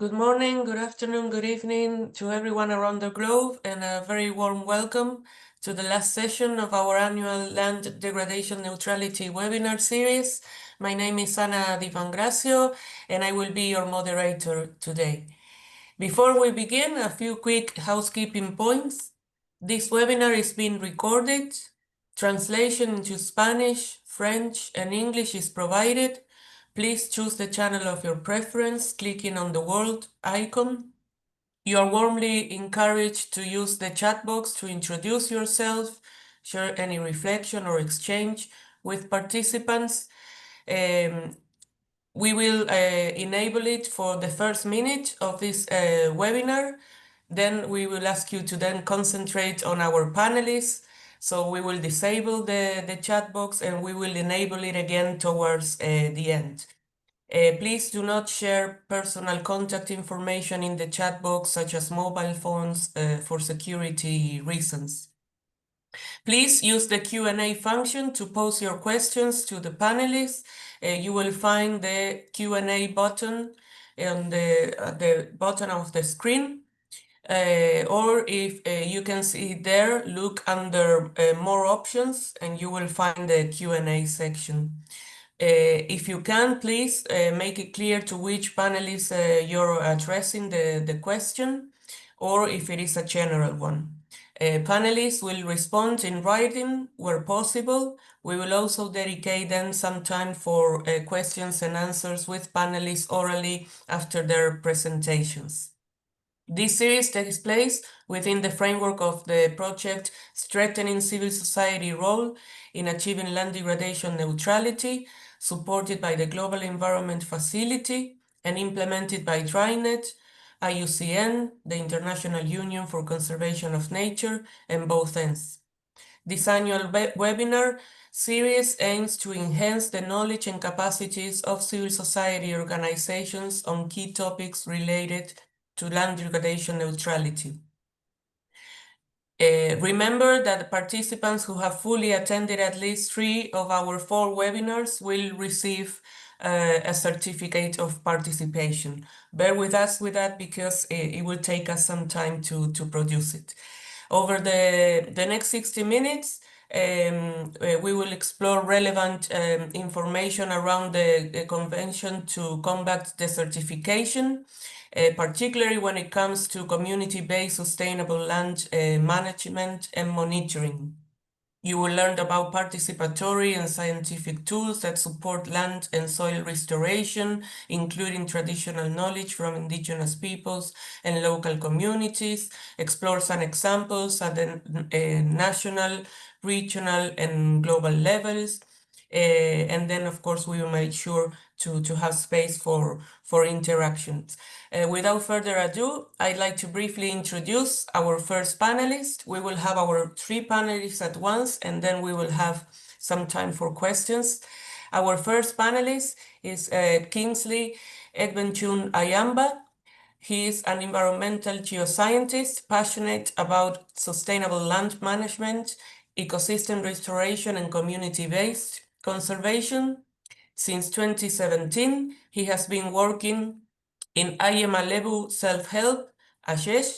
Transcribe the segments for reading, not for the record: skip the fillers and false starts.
Good morning, good afternoon, good evening to everyone around the globe, and a very warm welcome to the last session of our annual Land Degradation Neutrality webinar series. My name is Ana Di Pangracio, and I will be your moderator today. Before we begin, a few quick housekeeping points. This webinar is being recorded. Translation into Spanish, French, and English is provided. Please choose the channel of your preference, clicking on the world icon. You are warmly encouraged to use the chat box to introduce yourself, share any reflection or exchange with participants. We will enable it for the first minute of this webinar. Then we will ask you to then concentrate on our panelists. So we will disable the chat box and we will enable it again towards the end. Please do not share personal contact information in the chat box, such as mobile phones, for security reasons. Please use the Q&A function to pose your questions to the panelists. You will find the Q&A button on the bottom of the screen. Or if you can see it there, look under more options and you will find the Q&A section. If you can, please make it clear to which panelist you're addressing the question, or if it is a general one. Panelists will respond in writing where possible. We will also dedicate them some time for questions and answers with panelists orally after their presentations. This series takes place within the framework of the project Strengthening Civil Society Role in Achieving Land Degradation Neutrality, supported by the Global Environment Facility and implemented by Drynet, IUCN, the International Union for Conservation of Nature, and both ends. This annual webinar series aims to enhance the knowledge and capacities of civil society organizations on key topics related to land degradation neutrality. Remember that the participants who have fully attended at least 3 of our 4 webinars will receive a certificate of participation. Bear with us with that because it will take us some time to produce it. Over the next 60 minutes, we will explore relevant information around the convention to combat desertification, particularly when it comes to community-based sustainable land management and monitoring. You will learn about participatory and scientific tools that support land and soil restoration, including traditional knowledge from indigenous peoples and local communities, explore some examples at the national, regional, and global levels. And then, of course, we will make sure to have space for interactions. Without further ado, I'd like to briefly introduce our first panelist. We will have our 3 panelists at once, and then we will have some time for questions. Our first panelist is Kingsley Egbenchun Ayamba. He is an environmental geoscientist passionate about sustainable land management, ecosystem restoration, and community-based conservation. Since 2017, he has been working in Ayemalebu Self-Help, ASHESH,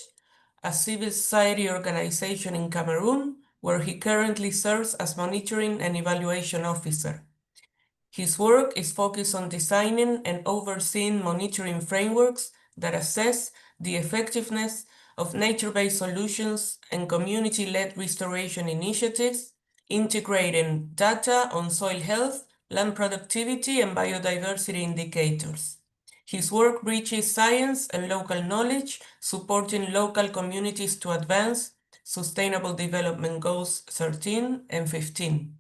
a civil society organization in Cameroon, where he currently serves as monitoring and evaluation officer. His work is focused on designing and overseeing monitoring frameworks that assess the effectiveness of nature-based solutions and community-led restoration initiatives, integrating data on soil health, land productivity, and biodiversity indicators. His work bridges science and local knowledge, supporting local communities to advance Sustainable Development Goals 13 and 15.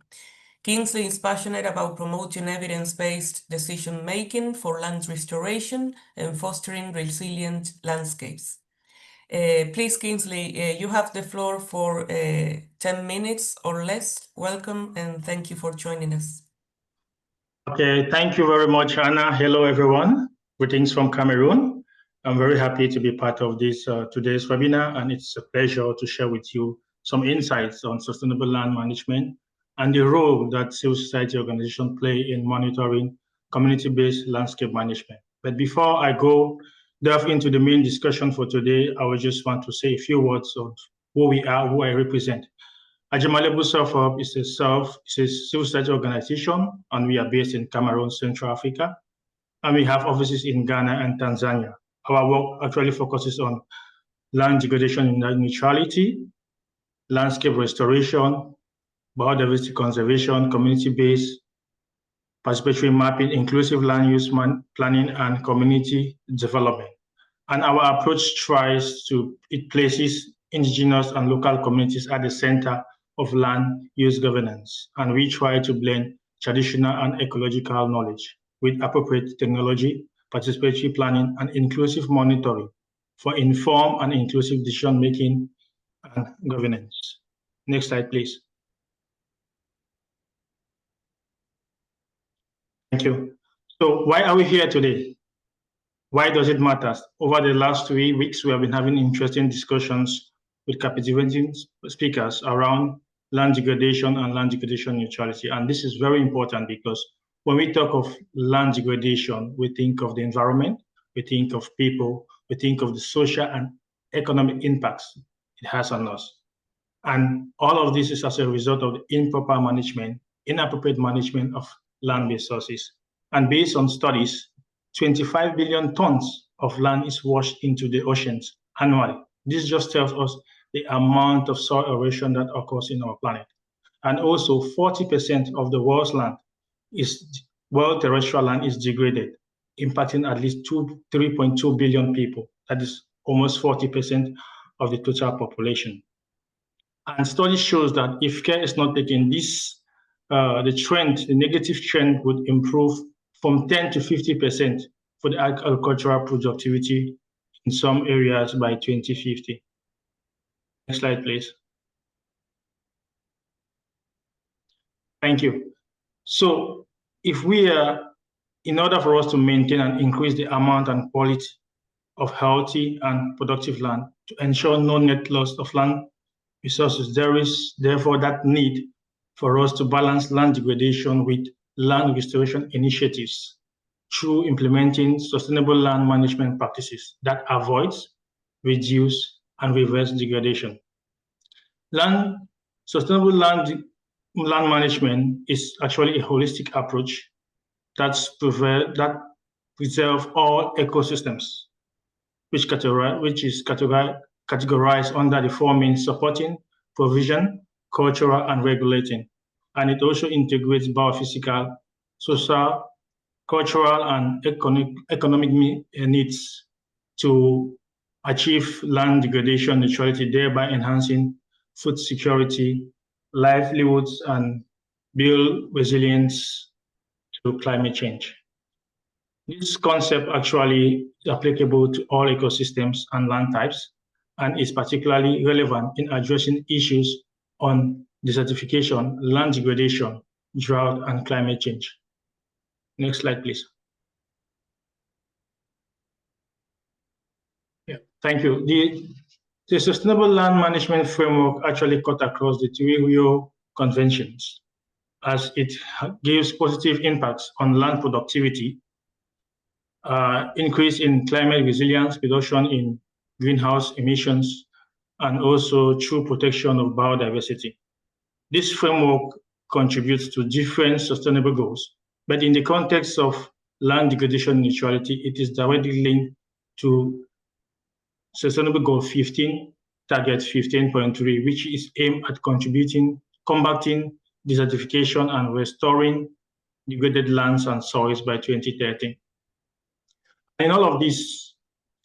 Kingsley is passionate about promoting evidence-based decision-making for land restoration and fostering resilient landscapes. Please, Kingsley, you have the floor for 10 minutes or less. Welcome and thank you for joining us. Okay, thank you very much, Anna. Hello, everyone. Greetings from Cameroon. I'm very happy to be part of this today's webinar, and it's a pleasure to share with you some insights on sustainable land management and the role that civil society organizations play in monitoring community-based landscape management. But before I go delve into the main discussion for today, I would just want to say a few words of who we are, who I represent. Ajimalebu Self-Help is a civil society organization, and we are based in Cameroon, Central Africa, and we have offices in Ghana and Tanzania. Our work actually focuses on land degradation neutrality, landscape restoration, biodiversity conservation, community-based participatory mapping, inclusive land use planning, and community development. And our approach it places indigenous and local communities at the center of land use governance. And we try to blend traditional and ecological knowledge with appropriate technology, participatory planning, and inclusive monitoring for informed and inclusive decision-making and governance. Next slide, please. Thank you. So why are we here today? Why does it matter? Over the last 3 weeks, we have been having interesting discussions with captivating speakers around land degradation and land degradation neutrality. And this is very important because when we talk of land degradation, we think of the environment, we think of people, we think of the social and economic impacts it has on us. And all of this is as a result of the improper management, inappropriate management of land resources. And based on studies, 25 billion tons of land is washed into the oceans annually. This just tells us the amount of soil erosion that occurs in our planet. And also 40% of the world's land world terrestrial land is degraded, impacting at least 3.2 billion people. That is almost 40% of the total population. And study shows that if care is not taken, the negative trend would improve from 10 to 50% for the agricultural productivity in some areas by 2050. Next slide, please. Thank you. So in order for us to maintain and increase the amount and quality of healthy and productive land to ensure no net loss of land resources, there is therefore that need for us to balance land degradation with land restoration initiatives through implementing sustainable land management practices that avoids, reduce, and reverse degradation. Sustainable land management is actually a holistic approach that preserves all ecosystems, which is categorized under the four means: supporting, provision, cultural, and regulating. And it also integrates biophysical, social, cultural, and economic needs to achieve land degradation neutrality, thereby enhancing food security, livelihoods, and build resilience to climate change. This concept actually is applicable to all ecosystems and land types, and is particularly relevant in addressing issues on desertification, land degradation, drought, and climate change. Next slide, please. Yeah, thank you. The Sustainable Land Management Framework actually cut across the three Rio conventions, as it gives positive impacts on land productivity, increase in climate resilience, reduction in greenhouse emissions, and also through protection of biodiversity. This framework contributes to different sustainable goals, but in the context of land degradation neutrality, it is directly linked to Sustainable Goal 15, Target 15.3, which is aimed at combating desertification and restoring degraded lands and soils by 2030. In all of this,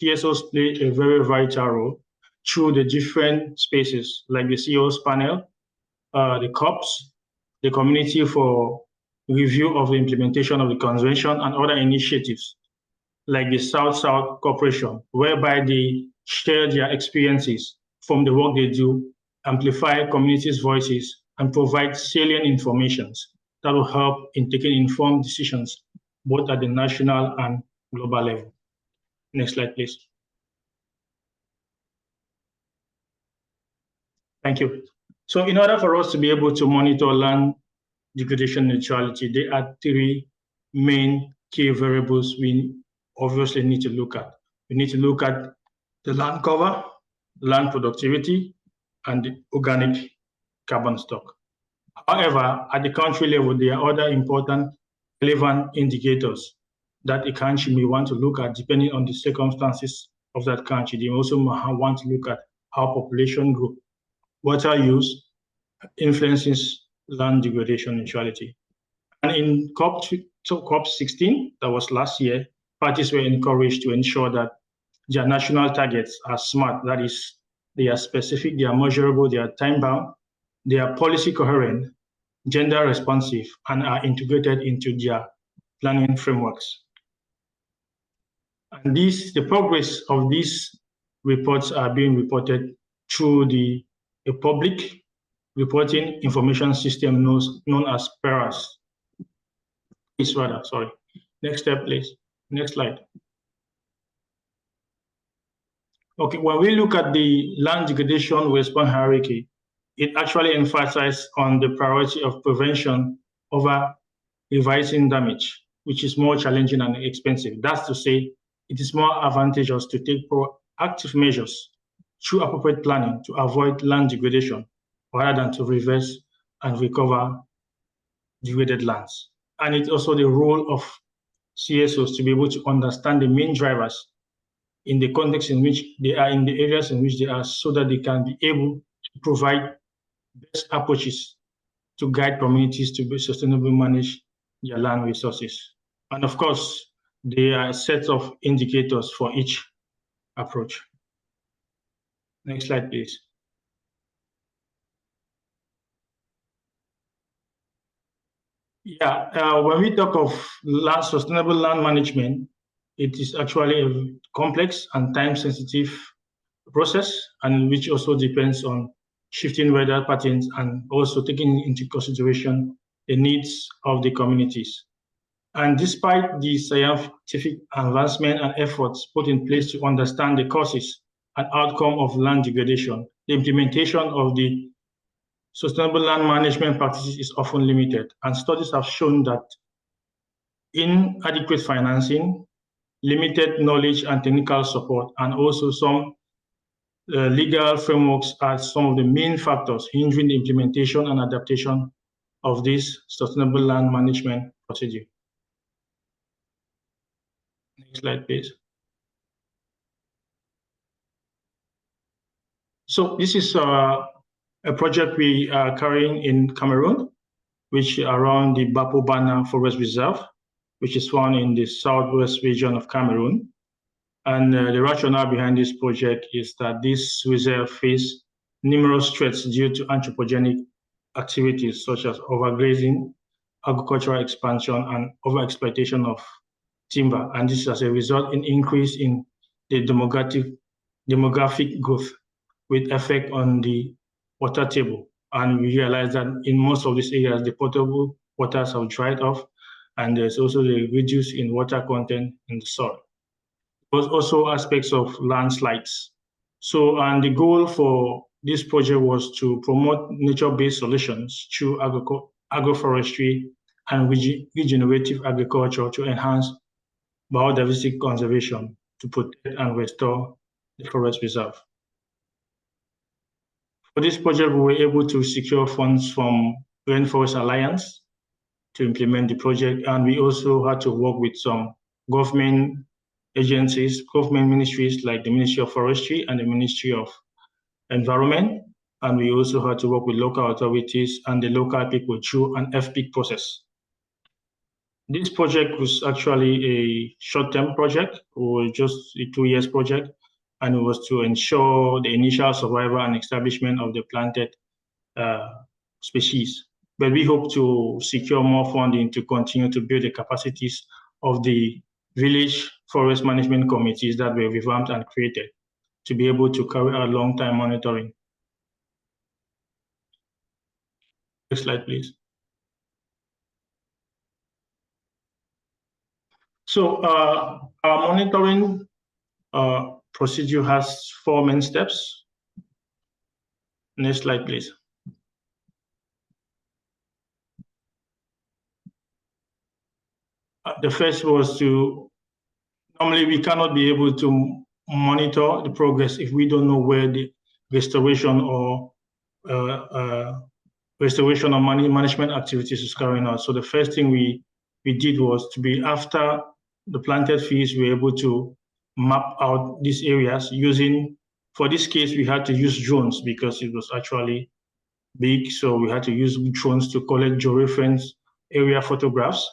TSOs play a very vital role through the different spaces like the CEOs panel, the COPs, the Community for Review of the Implementation of the Convention, and other initiatives like the South-South Cooperation, whereby they share their experiences from the work they do, amplify communities' voices, and provide salient information that will help in taking informed decisions, both at the national and global level. Next slide, please. Thank you. So in order for us to be able to monitor land degradation neutrality, there are three main key variables we obviously need to look at. we need to look at the land cover, land productivity, and the organic carbon stock. However, at the country level, there are other important relevant indicators that a country may want to look at depending on the circumstances of that country. They also want to look at how population growth, water use influences land degradation neutrality. And in COP16, that was last year, parties were encouraged to ensure that their national targets are smart. That is, they are specific, they are measurable, they are time-bound, they are policy coherent, gender responsive, and are integrated into their planning frameworks. And the progress of these reports are being reported through a public reporting information system known as PERAS. Sorry. Next step, please. Next slide. Okay, when we look at the land degradation response hierarchy, it actually emphasizes on the priority of prevention over reversing damage, which is more challenging and expensive. That's to say, it is more advantageous to take proactive measures through appropriate planning to avoid land degradation rather than to reverse and recover degraded lands. And it's also the role of CSOs to be able to understand the main drivers in the context in which they are, in the areas in which they are, so that they can be able to provide best approaches to guide communities to sustainably manage their land resources. And of course, there are sets of indicators for each approach. Next slide, please. Yeah, when we talk of sustainable land management, it is actually a complex and time-sensitive process, and which also depends on shifting weather patterns and also taking into consideration the needs of the communities. And despite the scientific advancement and efforts put in place to understand the causes and outcome of land degradation, the implementation of the sustainable land management practices is often limited. And studies have shown that inadequate financing, limited knowledge and technical support, and also some legal frameworks are some of the main factors hindering the implementation and adaptation of this sustainable land management procedure. Next slide, please. So this is a project we are carrying in Cameroon, which around the Bapobana Forest Reserve, which is found in the southwest region of Cameroon. And the rationale behind this project is that this reserve faces numerous threats due to anthropogenic activities such as overgrazing, agricultural expansion, and overexploitation of timber. And this is as a result in increase in the demographic growth with effect on the water table. And we realize that in most of these areas, the potable waters have dried off, and there's also the reduce in water content in the soil. There's also aspects of landslides. So, and the goal for this project was to promote nature-based solutions through agroforestry and regenerative agriculture to enhance biodiversity conservation, to protect and restore the forest reserve. For this project, we were able to secure funds from Rainforest Alliance to implement the project, and we also had to work with some government agencies, government ministries like the Ministry of Forestry and the Ministry of Environment, and we also had to work with local authorities and the local people through an FPIC process. This project was actually a short-term project, or just a 2 years project, and it was to ensure the initial survival and establishment of the planted species. But we hope to secure more funding to continue to build the capacities of the village forest management committees that were revamped and created to be able to carry out long-term monitoring. Next slide, please. So our monitoring procedure has 4 main steps. Next slide, please. The first was to Normally, we cannot be able to monitor the progress if we don't know where the restoration or management activities is carrying out. So the first thing we did was to be after the planted fields, we were able to map out these areas using, for this case, we had to use drones because it was actually big. So we had to use drones to collect georeference area photographs.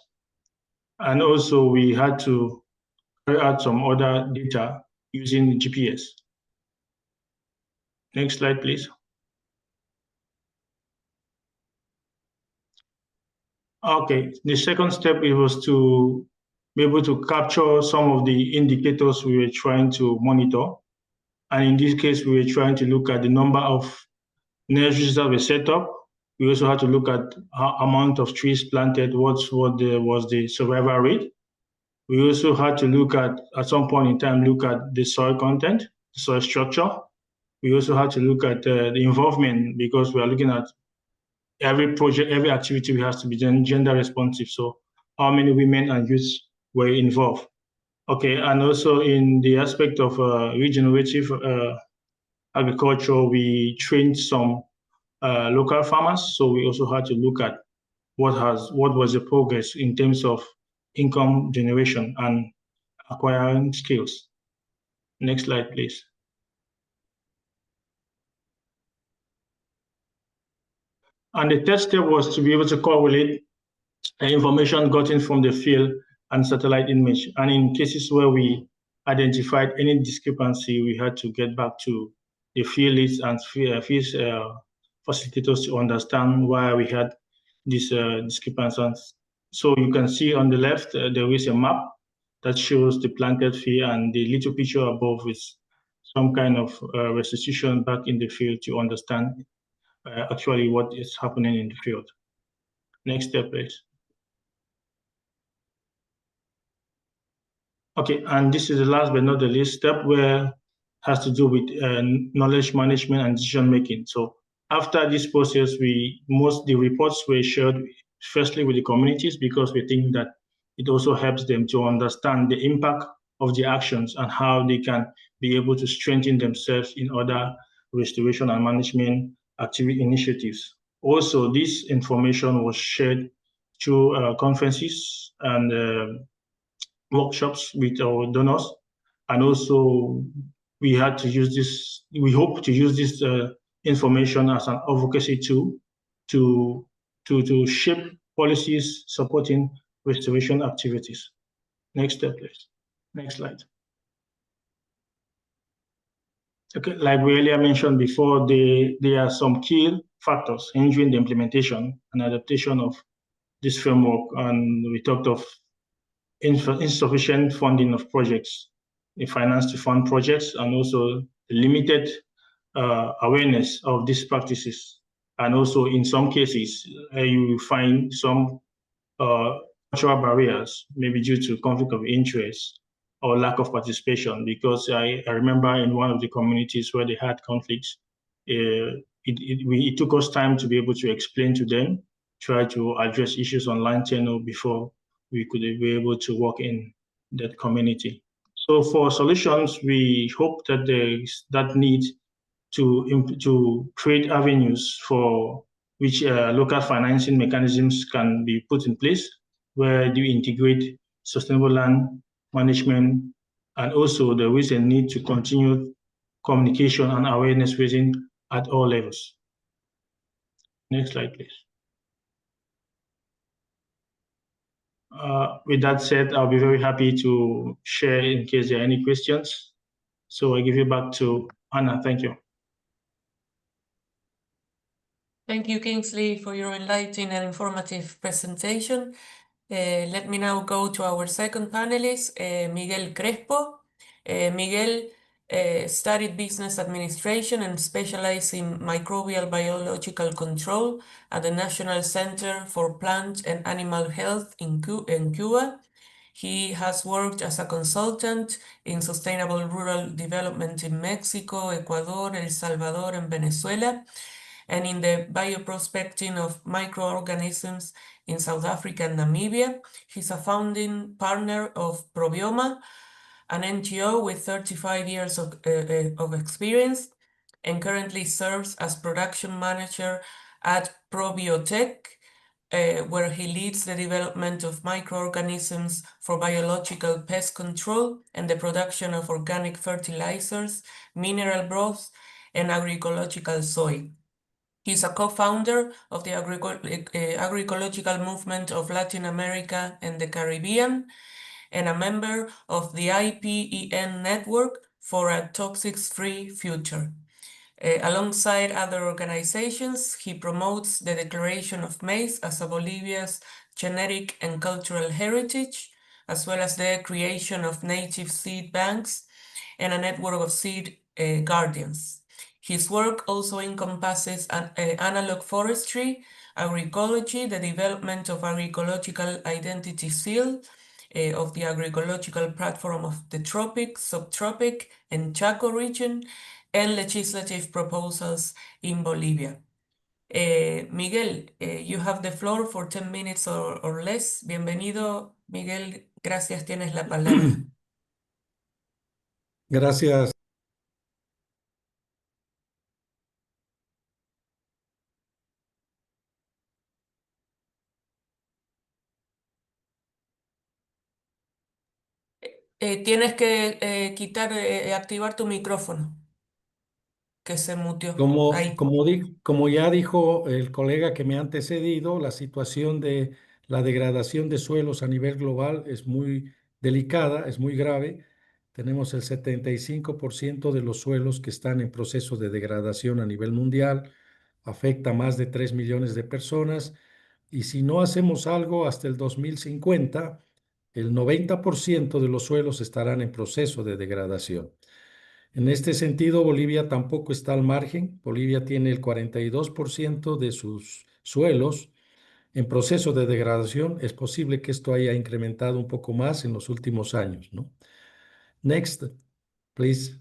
And also we had to carry out some other data using GPS. Next slide, please. Okay, the second step it was to be able to capture some of the indicators we were trying to monitor. And in this case, we were trying to look at the number of nurseries that were set up. We also had to look at how amount of trees planted, what was the survival rate. We also had to look at some point in time, look at the soil content, the soil structure. We also had to look at the involvement because we are looking at every project, every activity has to be gender responsive. So how many women and youths were involved? Okay, and also in the aspect of regenerative agriculture, we trained some local farmers. So we also had to look at what was the progress in terms of income generation and acquiring skills. Next slide, please. And the third step was to be able to correlate information gotten from the field and satellite image. And in cases where we identified any discrepancy, we had to get back to the field leads and field facilitators to understand why we had these discrepancies. So you can see on the left, there is a map that shows the planted field, and the little picture above is some kind of restitution back in the field to understand actually what is happening in the field. Next step, please. Okay, and this is the last but not the least step, where has to do with knowledge management and decision making. So after this process, the reports were shared firstly with the communities because we think that it also helps them to understand the impact of the actions and how they can be able to strengthen themselves in other restoration and management activity initiatives. Also, this information was shared through conferences and workshops with our donors, and also we hope to use this information as an advocacy tool to shape policies supporting restoration activities. Next step, please. Next slide. Okay, like we earlier mentioned before, there are some key factors hindering the implementation and adaptation of this framework, and we talked of insufficient funding of projects, the finance to fund projects, and also limited awareness of these practices. And also in some cases, you will find some cultural barriers, maybe due to conflict of interest or lack of participation, because I remember in one of the communities where they had conflicts, it took us time to be able to explain to them, try to address issues on line channel before we could be able to work in that community. So for solutions, we hope that there is that need to create avenues for which local financing mechanisms can be put in place, where you integrate sustainable land management, and also there is a need to continue communication and awareness raising at all levels. Next slide, please. With that said, I'll be very happy to share in case there are any questions. So I give you back to Anna. Thank you. Thank you, Kingsley, for your enlightening and informative presentation. Let me now go to our second panelist, Miguel Crespo. Miguel studied business administration and specialized in microbial biological control at the National Center for Plant and Animal Health in Cuba. He has worked as a consultant in sustainable rural development in Mexico, Ecuador, El Salvador, and Venezuela, and in the bioprospecting of microorganisms in South Africa and Namibia. He's a founding partner of Probioma, an NGO with 35 years of experience and currently serves as production manager at Probiotech, where he leads the development of microorganisms for biological pest control and the production of organic fertilizers, mineral broths, and agroecological soy. He's a co-founder of the agroecological movement of Latin America and the Caribbean, and a member of the IUCN network for a toxics-free future. Alongside other organizations, he promotes the declaration of maize as a Bolivia's genetic and cultural heritage, as well as the creation of native seed banks and a network of seed guardians. His work also encompasses analog forestry, agroecology, the development of agroecological identity seal of the agroecological platform of the tropic, subtropic, and Chaco region, and legislative proposals in Bolivia. Miguel, you have the floor for 10 minutes or less. Bienvenido, Miguel. Gracias, tienes la palabra. Gracias. Tienes que activar tu micrófono, que se muteó. Ahí. Como ya dijo el colega que me ha antecedido, la situación de la degradación de suelos a nivel global es muy delicada, es muy grave. Tenemos el 75% de los suelos que están en proceso de degradación a nivel mundial, afecta a más de 3 millones de personas y si no hacemos algo hasta el 2050, el 90% de los suelos estarán en proceso de degradación. En este sentido, Bolivia tampoco está al margen. Bolivia tiene el 42% de sus suelos en proceso de degradación. Es posible que esto haya incrementado un poco más en los últimos años, ¿no? Next, please.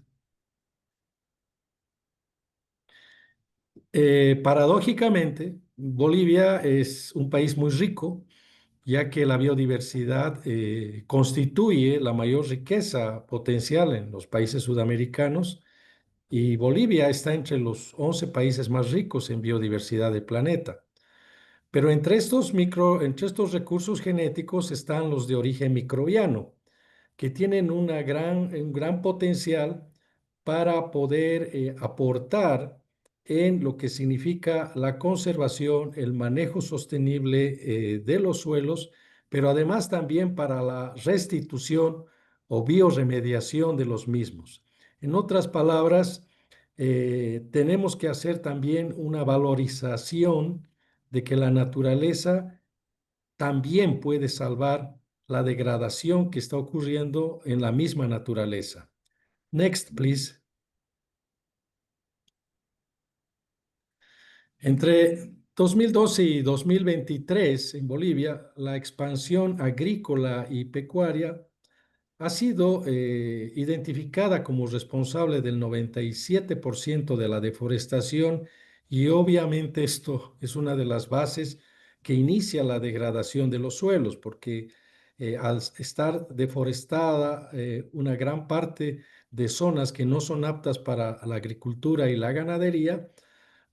Paradójicamente, Bolivia es un país muy rico, ya que la biodiversidad constituye la mayor riqueza potencial en los países sudamericanos. Y Bolivia está entre los 11 países más ricos en biodiversidad del planeta. Pero entre estos recursos genéticos están los de origen microbiano, que tienen un gran potencial para poder aportar en lo que significa la conservación, el manejo sostenible de los suelos, pero además también para la restitución o bioremediación de los mismos. En otras palabras, tenemos que hacer también una valorización de que la naturaleza también puede salvar la degradación que está ocurriendo en la misma naturaleza. Next, please. Entre 2012 y 2023 en Bolivia, la expansión agrícola y pecuaria ha sido identificada como responsable del 97% de la deforestación y obviamente esto es una de las bases que inicia la degradación de los suelos, porque al estar deforestada una gran parte de zonas que no son aptas para la agricultura y la ganadería,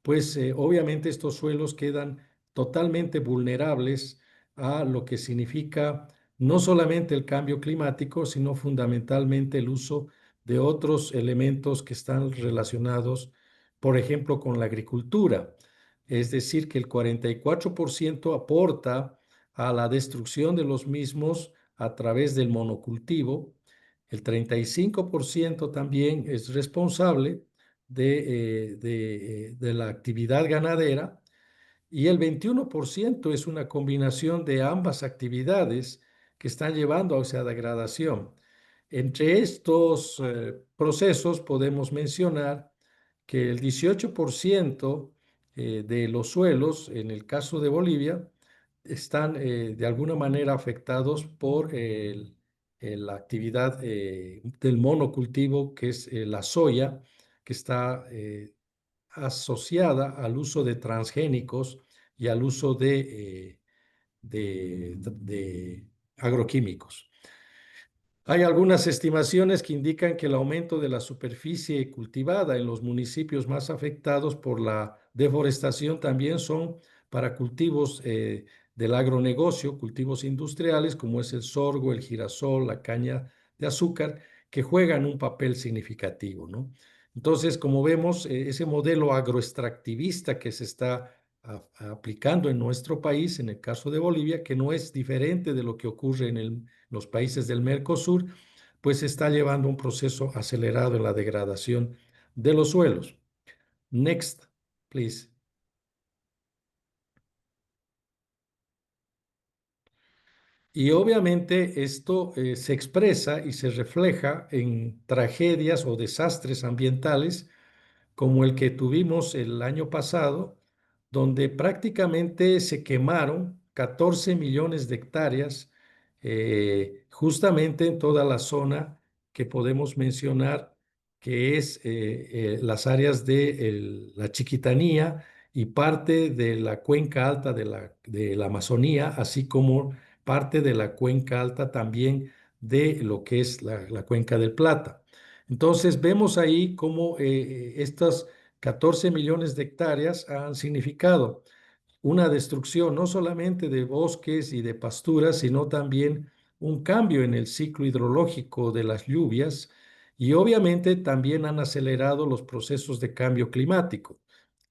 pues obviamente estos suelos quedan totalmente vulnerables a lo que significa no solamente el cambio climático, sino fundamentalmente el uso de otros elementos que están relacionados, por ejemplo, con la agricultura. Es decir, que el 44% aporta a la destrucción de los mismos a través del monocultivo, el 35% también es responsable de la actividad ganadera y el 21% es una combinación de ambas actividades que están llevando a esa degradación. Entre estos procesos podemos mencionar que el 18% de los suelos, en el caso de Bolivia, están de alguna manera afectados por la actividad del monocultivo, que es la soya, que está asociada al uso de transgénicos y al uso de agroquímicos. Hay algunas estimaciones que indican que el aumento de la superficie cultivada en los municipios más afectados por la deforestación también son para cultivos del agronegocio, cultivos industriales como es el sorgo, el girasol, la caña de azúcar, que juegan un papel significativo, ¿no? Entonces, como vemos, ese modelo agroextractivista que se está aplicando en nuestro país, en el caso de Bolivia, que no es diferente de lo que ocurre en los países del Mercosur, pues está llevando un proceso acelerado en la degradación de los suelos. Next, please. Y obviamente esto se expresa y se refleja en tragedias o desastres ambientales como el que tuvimos el año pasado, donde prácticamente se quemaron 14 millones de hectáreas, justamente en toda la zona que podemos mencionar, que es las áreas de la Chiquitanía y parte de la cuenca alta de la Amazonía, así como parte de la cuenca alta también de lo que es la cuenca del Plata. Entonces vemos ahí cómo estas 14 millones de hectáreas han significado una destrucción no solamente de bosques y de pasturas, sino también un cambio en el ciclo hidrológico de las lluvias y obviamente también han acelerado los procesos de cambio climático.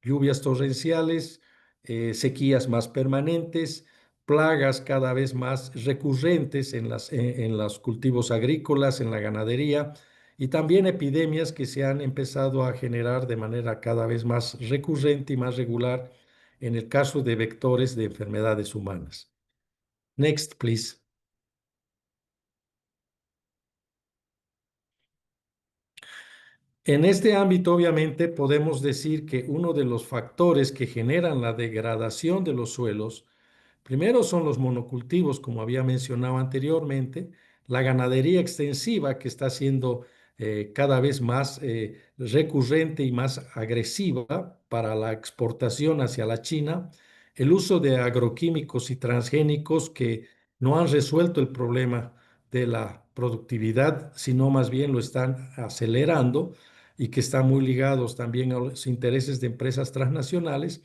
Lluvias torrenciales, sequías más permanentes, plagas cada vez más recurrentes en los cultivos agrícolas, en la ganadería y también epidemias que se han empezado a generar de manera cada vez más recurrente y más regular en el caso de vectores de enfermedades humanas. Next, please. En este ámbito, obviamente, podemos decir que uno de los factores que generan la degradación de los suelos, primero son los monocultivos, como había mencionado anteriormente, la ganadería extensiva que está siendo cada vez más recurrente y más agresiva para la exportación hacia la China, el uso de agroquímicos y transgénicos que no han resuelto el problema de la productividad, sino más bien lo están acelerando y que están muy ligados también a los intereses de empresas transnacionales.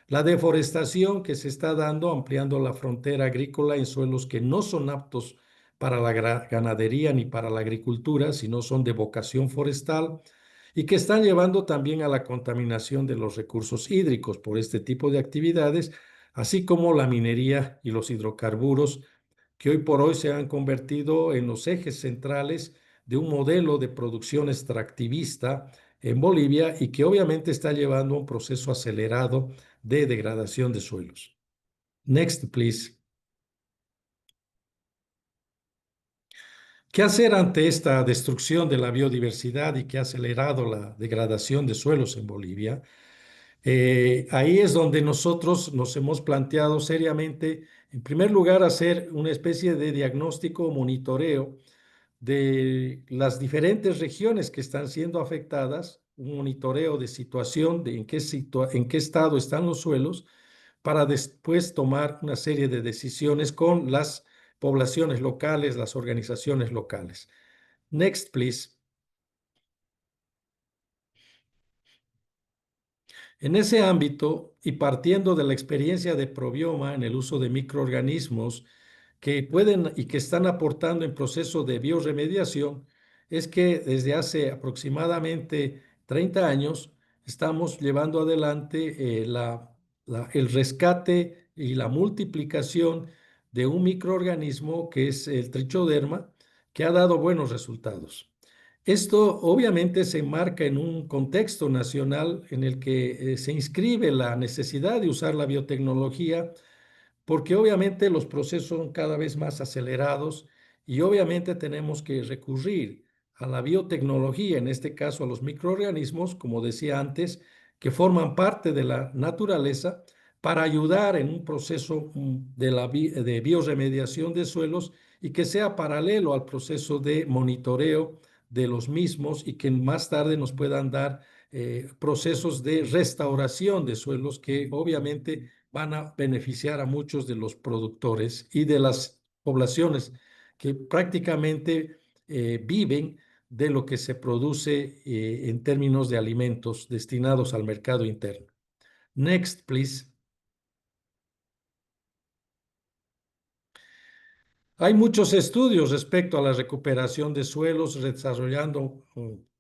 La deforestación que se está dando, ampliando la frontera agrícola en suelos que no son aptos para la ganadería ni para la agricultura, sino son de vocación forestal y que están llevando también a la contaminación de los recursos hídricos por este tipo de actividades, así como la minería y los hidrocarburos, que hoy por hoy se han convertido en los ejes centrales de un modelo de producción extractivista en Bolivia y que obviamente está llevando a un proceso acelerado de degradación de suelos. Next, please. ¿Qué hacer ante esta destrucción de la biodiversidad y que ha acelerado la degradación de suelos en Bolivia? Ahí es donde nosotros nos hemos planteado seriamente, en primer lugar, hacer una especie de diagnóstico o monitoreo de las diferentes regiones que están siendo afectadas, un monitoreo de situación de en qué estado están los suelos, para después tomar una serie de decisiones con las poblaciones locales, las organizaciones locales. Next, please. En ese ámbito, y partiendo de la experiencia de Probioma en el uso de microorganismos que pueden y que están aportando en proceso de bioremediación, es que desde hace aproximadamente 30 años estamos llevando adelante el rescate y la multiplicación de un microorganismo que es el trichoderma, que ha dado buenos resultados. Esto obviamente se enmarca en un contexto nacional en el que se inscribe la necesidad de usar la biotecnología porque obviamente los procesos son cada vez más acelerados y obviamente tenemos que recurrir a la biotecnología, en este caso a los microorganismos, como decía antes, que forman parte de la naturaleza para ayudar en un proceso de bioremediación de suelos y que sea paralelo al proceso de monitoreo de los mismos y que más tarde nos puedan dar procesos de restauración de suelos que obviamente van a beneficiar a muchos de los productores y de las poblaciones que prácticamente viven de lo que se produce en términos de alimentos destinados al mercado interno. Next, please. Hay muchos estudios respecto a la recuperación de suelos desarrollando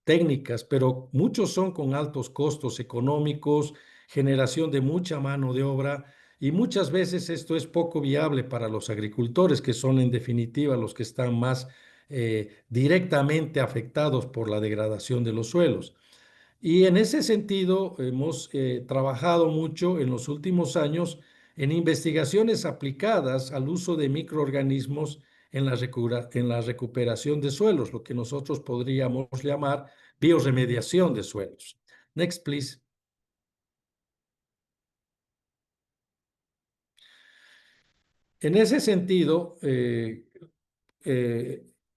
técnicas, pero muchos son con altos costos económicos, generación de mucha mano de obra y muchas veces esto es poco viable para los agricultores, que son en definitiva los que están más directamente afectados por la degradación de los suelos. Y en ese sentido, hemos trabajado mucho en los últimos años en investigaciones aplicadas al uso de microorganismos en la recuperación de suelos, lo que nosotros podríamos llamar bioremediación de suelos. Next, please. En ese sentido,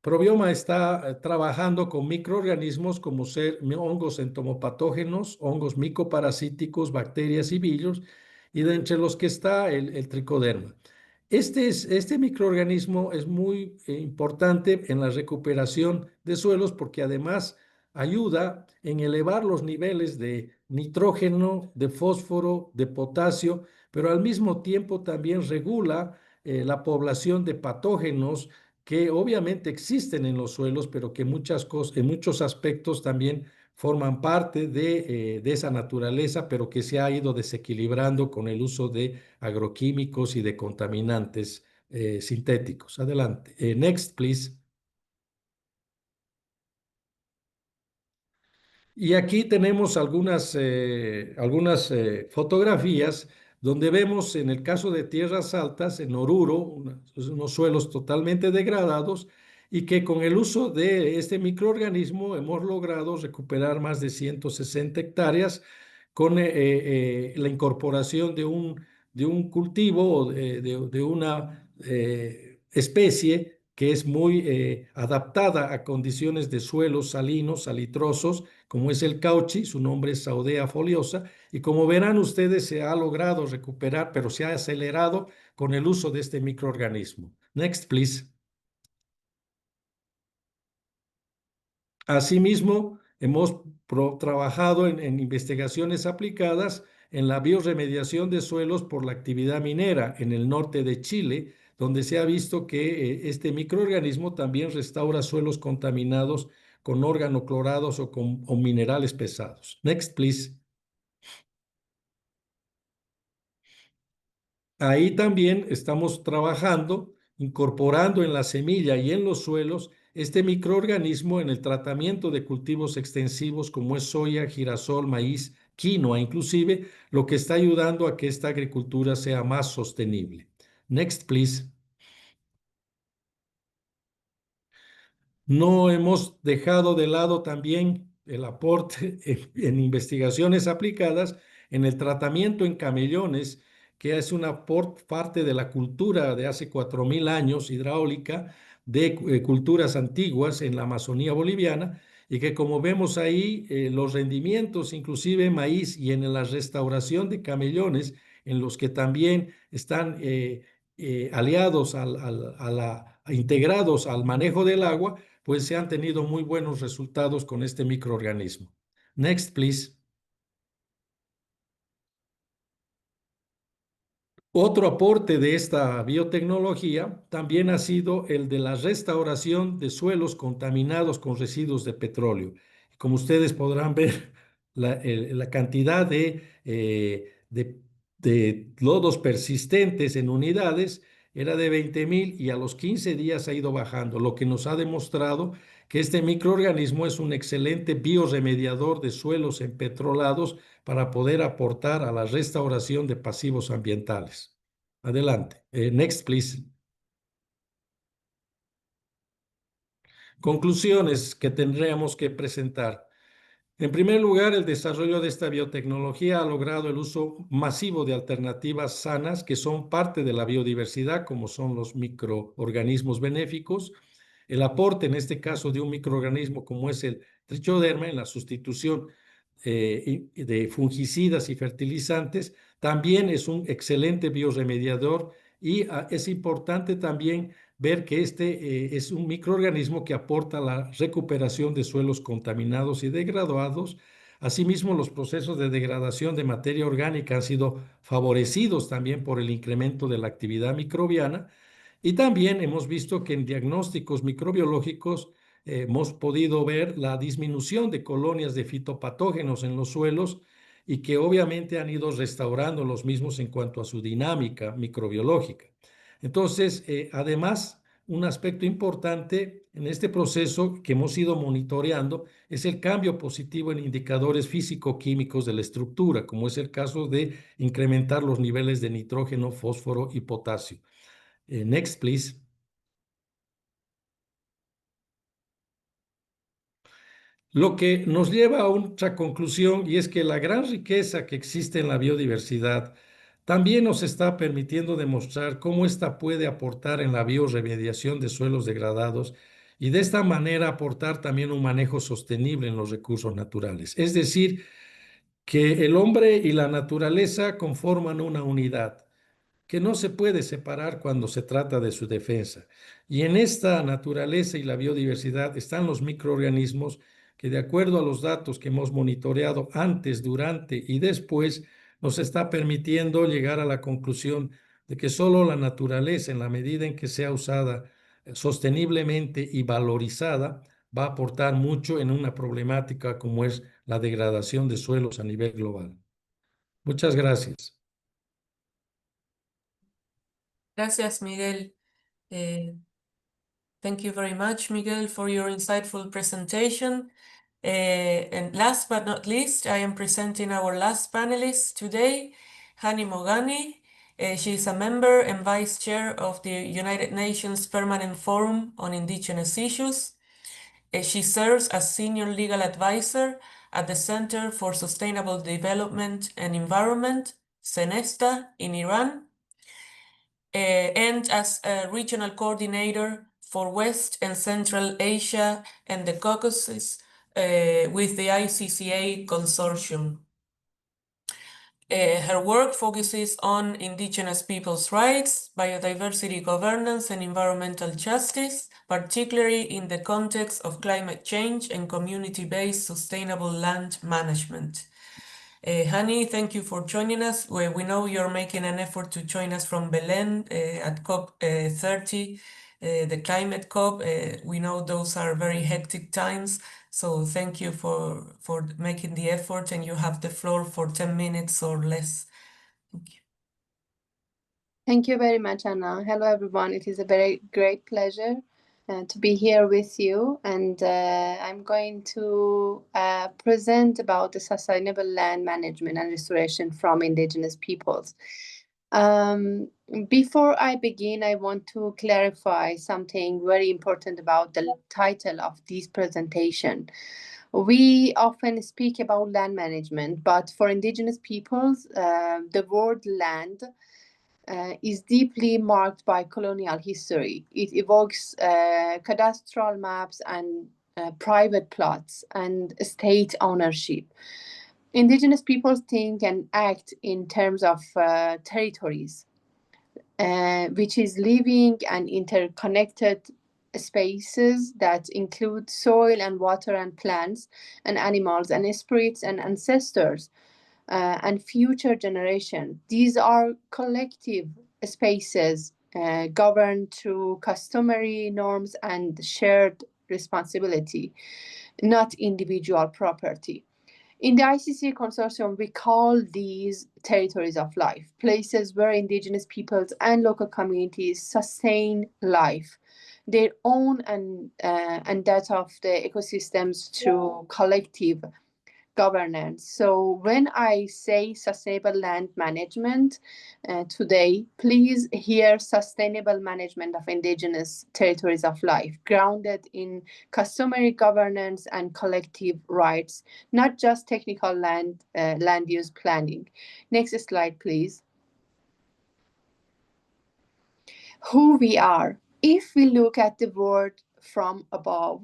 Probioma está trabajando con microorganismos como ser hongos entomopatógenos, hongos micoparasíticos, bacterias y virus, y de entre los que está el tricoderma. Este microorganismo es muy importante en la recuperación de suelos porque además ayuda en elevar los niveles de nitrógeno, de fósforo, de potasio, pero al mismo tiempo también regula la población de patógenos que obviamente existen en los suelos, pero que en muchos aspectos también forman parte de esa naturaleza, pero que se ha ido desequilibrando con el uso de agroquímicos y de contaminantes sintéticos. Adelante. Next, please. Y aquí tenemos algunas fotografías donde vemos en el caso de tierras altas, en Oruro, unos suelos totalmente degradados y que con el uso de este microorganismo hemos logrado recuperar más de 160 hectáreas con la incorporación de un cultivo o de una especie que es muy adaptada a condiciones de suelos salinos, salitrosos, como es el cauchi, su nombre es Saudea foliosa, y como verán ustedes se ha logrado recuperar, pero se ha acelerado con el uso de este microorganismo. Next, please. Asimismo, hemos trabajado en investigaciones aplicadas en la bioremediación de suelos por la actividad minera en el norte de Chile, donde se ha visto que este microorganismo también restaura suelos contaminados con organoclorados o minerales pesados. Next, please. Ahí también estamos trabajando, incorporando en la semilla y en los suelos este microorganismo en el tratamiento de cultivos extensivos como es soya, girasol, maíz, quinoa, inclusive, lo que está ayudando a que esta agricultura sea más sostenible. Next, please. No hemos dejado de lado también el aporte en investigaciones aplicadas en el tratamiento en camellones, que es una parte de la cultura de hace 4.000 años hidráulica de culturas antiguas en la Amazonía boliviana y que como vemos ahí los rendimientos, inclusive maíz y en la restauración de camellones, en los que también están aliados integrados al manejo del agua, pues se han tenido muy buenos resultados con este microorganismo. Next, please. Otro aporte de esta biotecnología también ha sido el de la restauración de suelos contaminados con residuos de petróleo. Como ustedes podrán ver, la cantidad de lodos persistentes en unidades era de 20.000 y a los 15 días ha ido bajando, lo que nos ha demostrado que este microorganismo es un excelente bioremediador de suelos empetrolados para poder aportar a la restauración de pasivos ambientales. Adelante. Next, please. Conclusiones que tendríamos que presentar. En primer lugar, el desarrollo de esta biotecnología ha logrado el uso masivo de alternativas sanas que son parte de la biodiversidad, como son los microorganismos benéficos. El aporte, en este caso, de un microorganismo como es el trichoderma en la sustitución de fungicidas y fertilizantes, también es un excelente bioremediador y es importante también ver que este es un microorganismo que aporta la recuperación de suelos contaminados y degradados. Asimismo, los procesos de degradación de materia orgánica han sido favorecidos también por el incremento de la actividad microbiana. Y también hemos visto que en diagnósticos microbiológicos hemos podido ver la disminución de colonias de fitopatógenos en los suelos y que obviamente han ido restaurando los mismos en cuanto a su dinámica microbiológica. Entonces, además, un aspecto importante en este proceso que hemos ido monitoreando es el cambio positivo en indicadores físico-químicos de la estructura, como es el caso de incrementar los niveles de nitrógeno, fósforo y potasio. Next, please. Lo que nos lleva a otra conclusión, y es que la gran riqueza que existe en la biodiversidad también nos está permitiendo demostrar cómo ésta puede aportar en la bioremediación de suelos degradados y de esta manera aportar también un manejo sostenible en los recursos naturales. Es decir, que el hombre y la naturaleza conforman una unidad que no se puede separar cuando se trata de su defensa. Y en esta naturaleza y la biodiversidad están los microorganismos que, de acuerdo a los datos que hemos monitoreado antes, durante y después, nos está permitiendo llegar a la conclusión de que solo la naturaleza, en la medida en que sea usada sosteniblemente y valorizada, va a aportar mucho en una problemática como es la degradación de suelos a nivel global. Muchas gracias. Gracias, Miguel. Thank you very much, Miguel, for your insightful presentation. And last but not least, I am presenting our last panelist today, Hani Mogani. She is a member and vice chair of the United Nations Permanent Forum on Indigenous Issues. She serves as senior legal advisor at the Center for Sustainable Development and Environment, CENESTA, in Iran, and as a regional coordinator for West and Central Asia and the Caucasus with the ICCA consortium. Her work focuses on indigenous peoples' rights, biodiversity governance, and environmental justice, particularly in the context of climate change and community-based sustainable land management. Hani, thank you for joining us. We know you're making an effort to join us from Belém at COP30, the climate COP. We know those are very hectic times, so thank you for making the effort, and you have the floor for 10 minutes or less. Thank you. Thank you very much, Anna. Hello, everyone. It is a very great pleasure to be here with you, and I'm going to present about the sustainable land management and restoration from indigenous peoples. Before I begin, I want to clarify something very important about the title of this presentation. We often speak about land management, but for indigenous peoples, the word land is deeply marked by colonial history. It evokes cadastral maps and private plots and state ownership. Indigenous peoples think and act in terms of territories, which is living and interconnected spaces that include soil and water and plants and animals and spirits and ancestors. And future generation. These are collective spaces governed through customary norms and shared responsibility, not individual property. In the ICCA consortium, we call these territories of life, places where indigenous peoples and local communities sustain life, their own and that of the ecosystems through collective governance. So when I say sustainable land management today, please hear sustainable management of indigenous territories of life, grounded in customary governance and collective rights, not just technical land use planning. Next slide, please. Who we are. If we look at the world from above,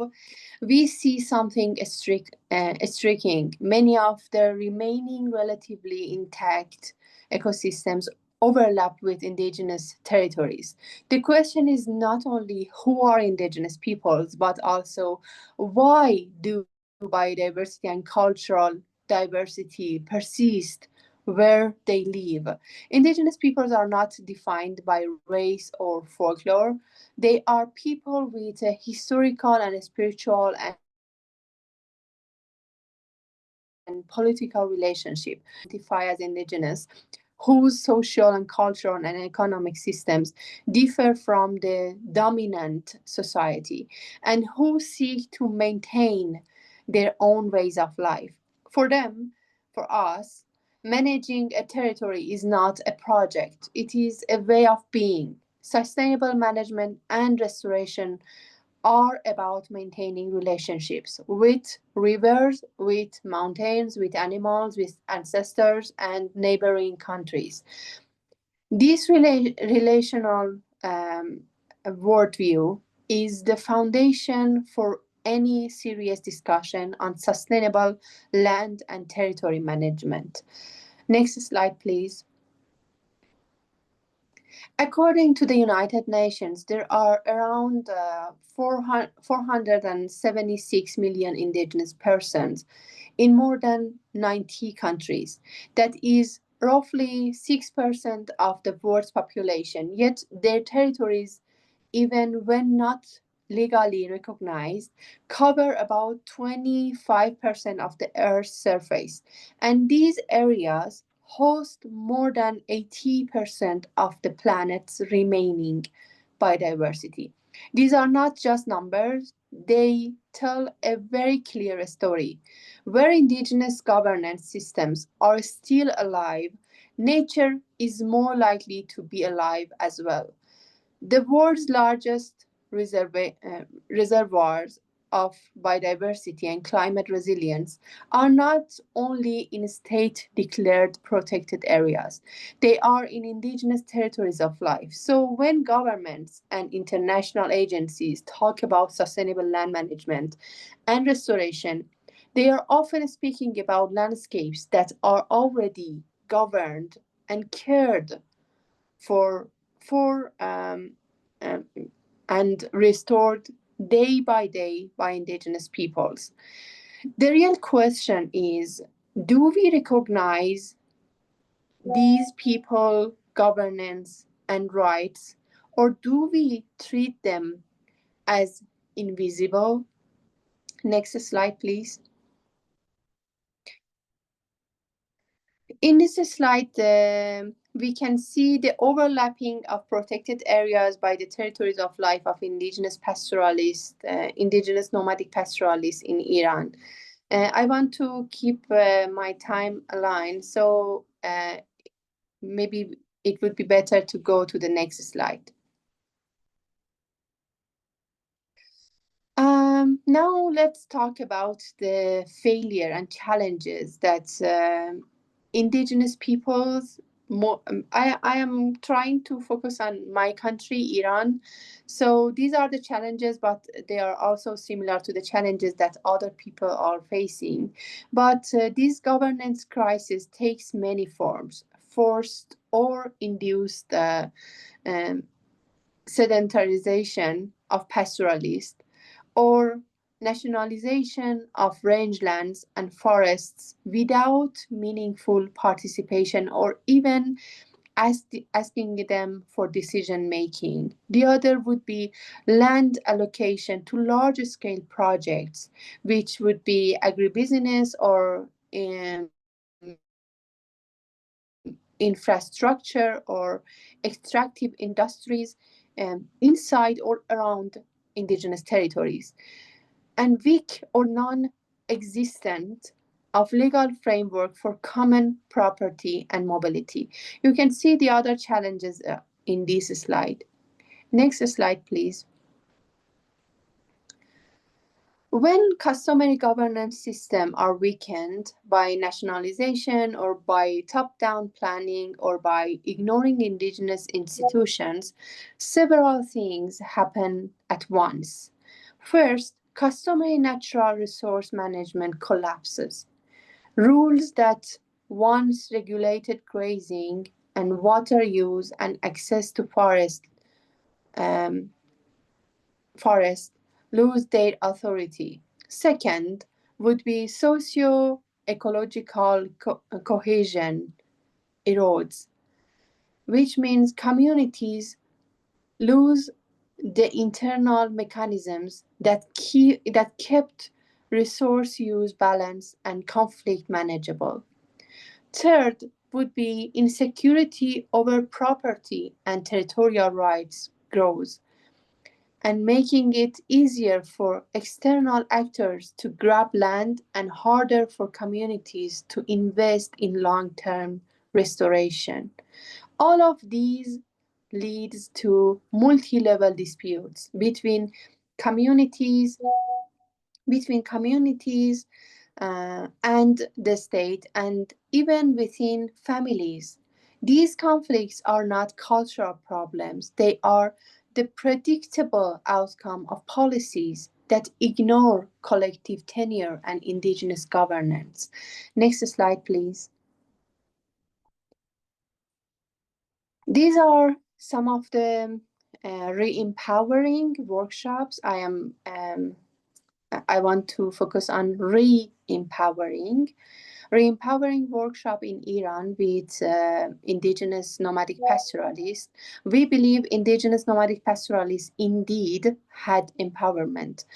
we see something striking. Many of the remaining relatively intact ecosystems overlap with indigenous territories. The question is not only who are indigenous peoples, but also why do biodiversity and cultural diversity persist where they live. Indigenous peoples are not defined by race or folklore. They are people with a historical and spiritual and political relationship, identify as indigenous, whose social and cultural and economic systems differ from the dominant society, and who seek to maintain their own ways of life. For them, for us, managing a territory is not a project, it is a way of being. Sustainable management and restoration are about maintaining relationships with rivers, with mountains, with animals, with ancestors, and neighboring countries. This relational worldview is the foundation for any serious discussion on sustainable land and territory management. Next slide, please. According to the United Nations, there are around 476 million indigenous persons in more than 90 countries. That is roughly 6% of the world's population, yet their territories, even when not legally recognized, cover about 25% of the Earth's surface. And these areas host more than 80% of the planet's remaining biodiversity. These are not just numbers, they tell a very clear story. Where indigenous governance systems are still alive, nature is more likely to be alive as well. The world's largest reservoirs of biodiversity and climate resilience are not only in state-declared protected areas, they are in indigenous territories of life. So when governments and international agencies talk about sustainable land management and restoration, they are often speaking about landscapes that are already governed and cared for and restored day by day by indigenous peoples. The real question is, do we recognize these people, governance, and rights, or do we treat them as invisible? Next slide, please. In this slide, we can see the overlapping of protected areas by the territories of life of indigenous pastoralists, indigenous nomadic pastoralists in Iran. I want to keep my time aligned, so maybe it would be better to go to the next slide. Now let's talk about the failure and challenges that indigenous peoples, I am trying to focus on my country, Iran. So these are the challenges, but they are also similar to the challenges that other people are facing. But this governance crisis takes many forms: forced or induced sedentarization of pastoralists, or nationalization of rangelands and forests without meaningful participation or even asking them for decision making. The other would be land allocation to large scale projects, which would be agribusiness or infrastructure or extractive industries inside or around indigenous territories, and weak or non-existent of legal framework for common property and mobility. You can see the other challenges in this slide. Next slide, please. When customary governance systems are weakened by nationalization or by top-down planning or by ignoring indigenous institutions, several things happen at once. First, customary natural resource management collapses. Rules that once regulated grazing and water use and access to forest lose their authority. Second would be socio-ecological cohesion erodes, which means communities lose the internal mechanisms that kept resource use balance and conflict manageable. Third would be insecurity over property and territorial rights grows, and making it easier for external actors to grab land and harder for communities to invest in long-term restoration. All of these leads to multi-level disputes between communities and the state, and even within families. These conflicts are not cultural problems. They are the predictable outcome of policies that ignore collective tenure and indigenous governance. Next slide, please. These are some of the re-empowering workshops. I want to focus on re-empowering workshop in Iran with indigenous nomadic pastoralists. We believe indigenous nomadic pastoralists indeed had empowerment,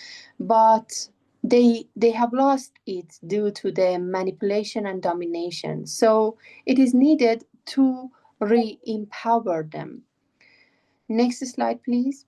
but they have lost it due to the manipulation and domination. So it is needed to re-empower them. Next slide, please.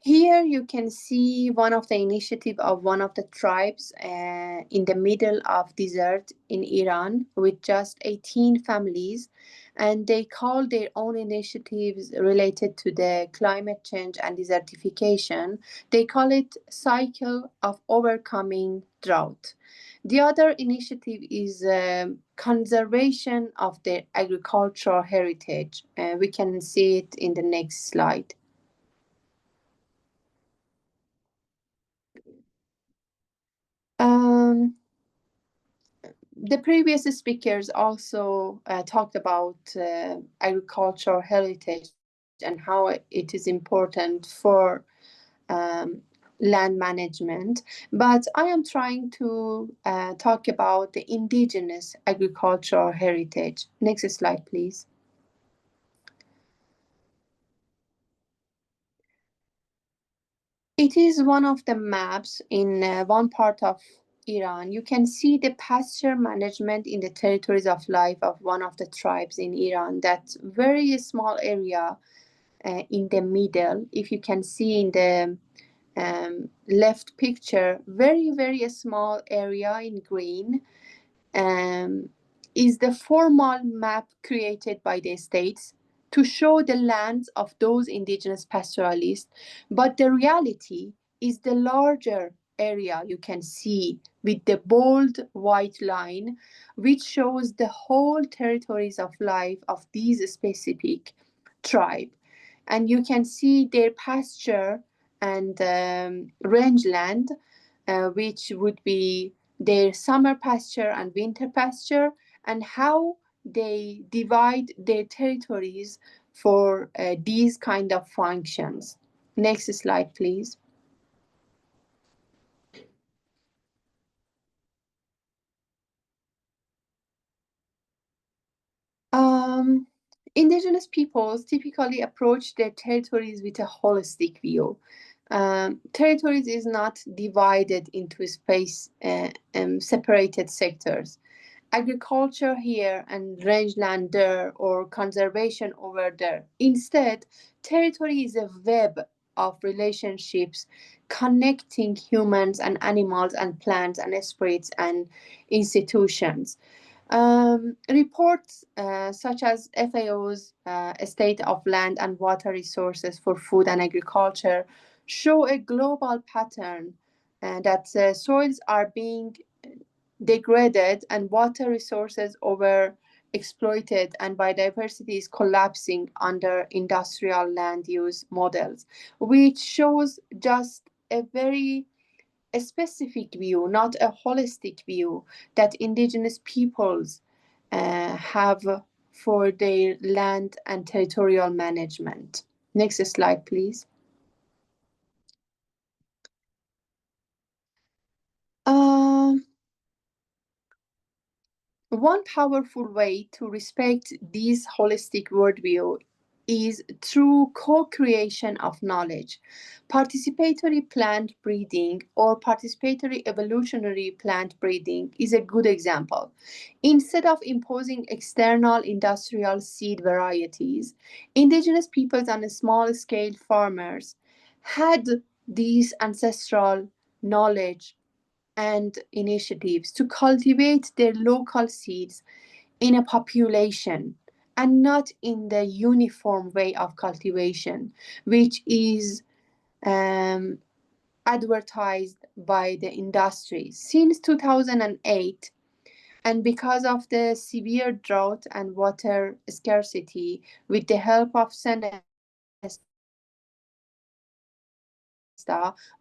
Here you can see one of the initiatives of one of the tribes in the middle of desert in Iran with just 18 families, and they call their own initiatives related to the climate change and desertification. They call it Cycle of Overcoming Drought. The other initiative is conservation of their agricultural heritage. We can see it in the next slide. The previous speakers also talked about agricultural heritage and how it is important for land management, but I am trying to talk about the indigenous agricultural heritage. Next slide, please. It is one of the maps in one part of Iran. You can see the pasture management in the territories of life of one of the tribes in Iran. That very small area in the middle, if you can see in the left picture, very small area in green, is the formal map created by the states to show the lands of those indigenous pastoralists, but the reality is the larger area you can see with the bold white line, which shows the whole territories of life of these specific tribe. And you can see their pasture and rangeland, which would be their summer pasture and winter pasture, and how they divide their territories for these kind of functions. Next slide, please. Indigenous peoples typically approach their territories with a holistic view. Territories is not divided into separated sectors. Agriculture here and rangeland there, or conservation over there. Instead, territory is a web of relationships connecting humans and animals and plants and spirits and institutions. Reports such as FAO's State of Land and Water Resources for Food and Agriculture show a global pattern that soils are being degraded and water resources overexploited and biodiversity is collapsing under industrial land use models, which shows just a very specific view, not a holistic view, that indigenous peoples have for their land and territorial management. Next slide, please. One powerful way to respect this holistic worldview is through co-creation of knowledge. Participatory plant breeding or participatory evolutionary plant breeding is a good example. Instead of imposing external industrial seed varieties, indigenous peoples and small-scale farmers had these ancestral knowledge and initiatives to cultivate their local seeds in a population and not in the uniform way of cultivation, which is advertised by the industry. Since 2008, and because of the severe drought and water scarcity, with the help of Senesta,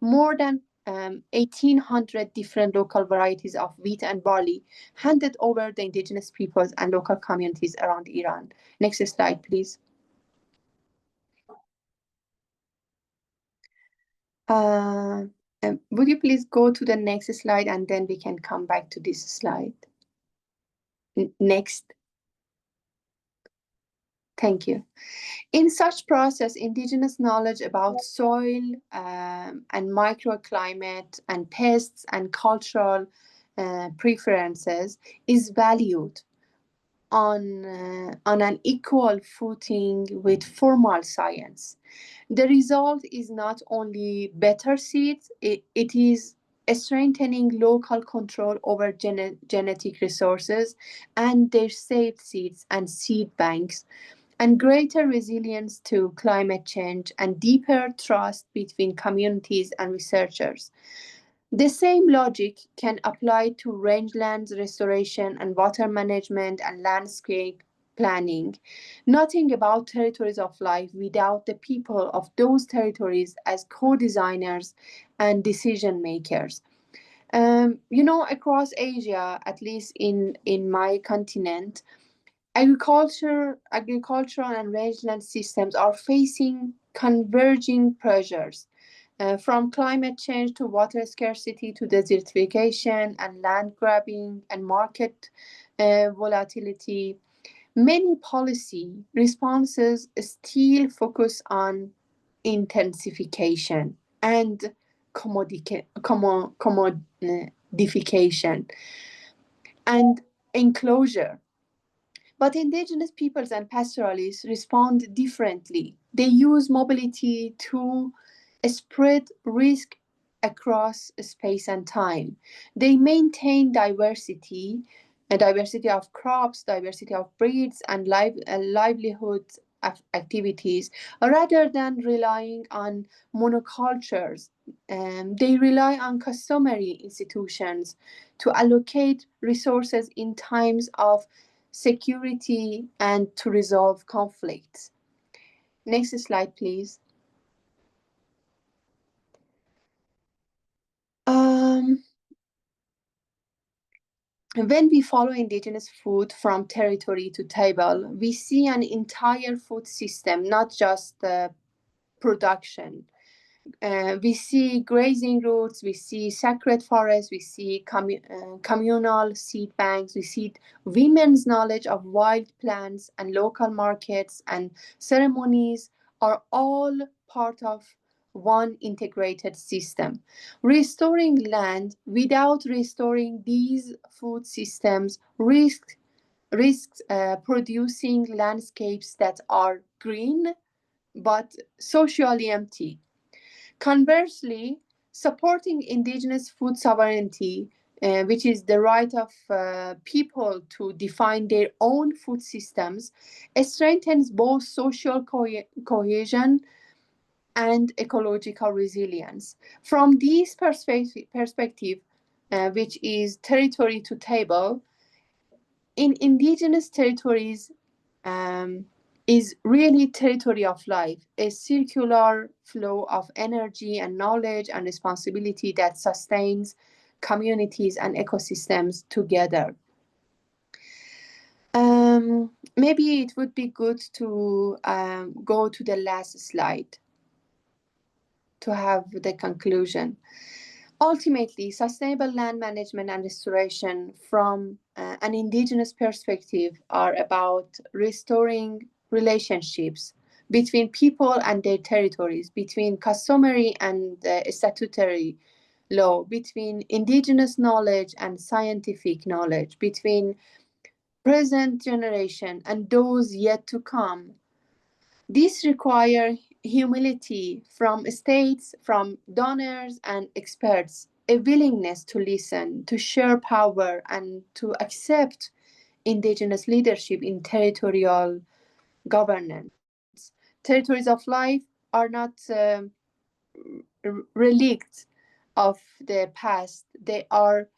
more than 1,800 different local varieties of wheat and barley handed over the indigenous peoples and local communities around Iran. Next slide, please. Would you please go to the next slide and then we can come back to this slide? Next. Thank you. In such process, indigenous knowledge about soil and microclimate and pests and cultural preferences is valued on an equal footing with formal science. The result is not only better seeds, it is strengthening local control over genetic resources and their saved seeds and seed banks, and greater resilience to climate change and deeper trust between communities and researchers. The same logic can apply to rangelands restoration and water management and landscape planning. Nothing about territories of life without the people of those territories as co-designers and decision makers. Across Asia, at least in my continent, agricultural and rangeland systems are facing converging pressures, from climate change to water scarcity to desertification and land grabbing and market volatility. Many policy responses still focus on intensification and commodification and enclosure. But indigenous peoples and pastoralists respond differently. They use mobility to spread risk across space and time. They maintain diversity, a diversity of crops, diversity of breeds, and livelihood activities, rather than relying on monocultures. They rely on customary institutions to allocate resources in times of security and to resolve conflicts. Next slide, please. When we follow indigenous food from territory to table, we see an entire food system, not just the production. We see grazing routes, we see sacred forests, we see communal seed banks, we see women's knowledge of wild plants, and local markets and ceremonies are all part of one integrated system. Restoring land without restoring these food systems risks producing landscapes that are green but socially empty. Conversely, supporting indigenous food sovereignty, which is the right of people to define their own food systems, strengthens both social cohesion and ecological resilience. From this perspective, which is territory to table, in indigenous territories, is really territory of life, a circular flow of energy and knowledge and responsibility that sustains communities and ecosystems together. Maybe it would be good to go to the last slide to have the conclusion. Ultimately, sustainable land management and restoration from an indigenous perspective are about restoring relationships between people and their territories, between customary and statutory law, between indigenous knowledge and scientific knowledge, between present generation and those yet to come. This requires humility from states, from donors and experts, a willingness to listen, to share power, and to accept indigenous leadership in territorial governance. Territories of life are not relics of the past. They are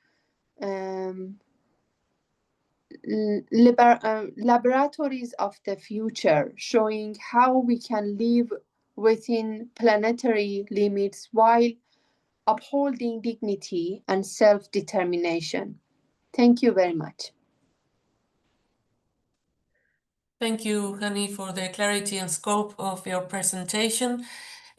laboratories of the future, showing how we can live within planetary limits while upholding dignity and self-determination. Thank you very much. Thank you, Hani, for the clarity and scope of your presentation.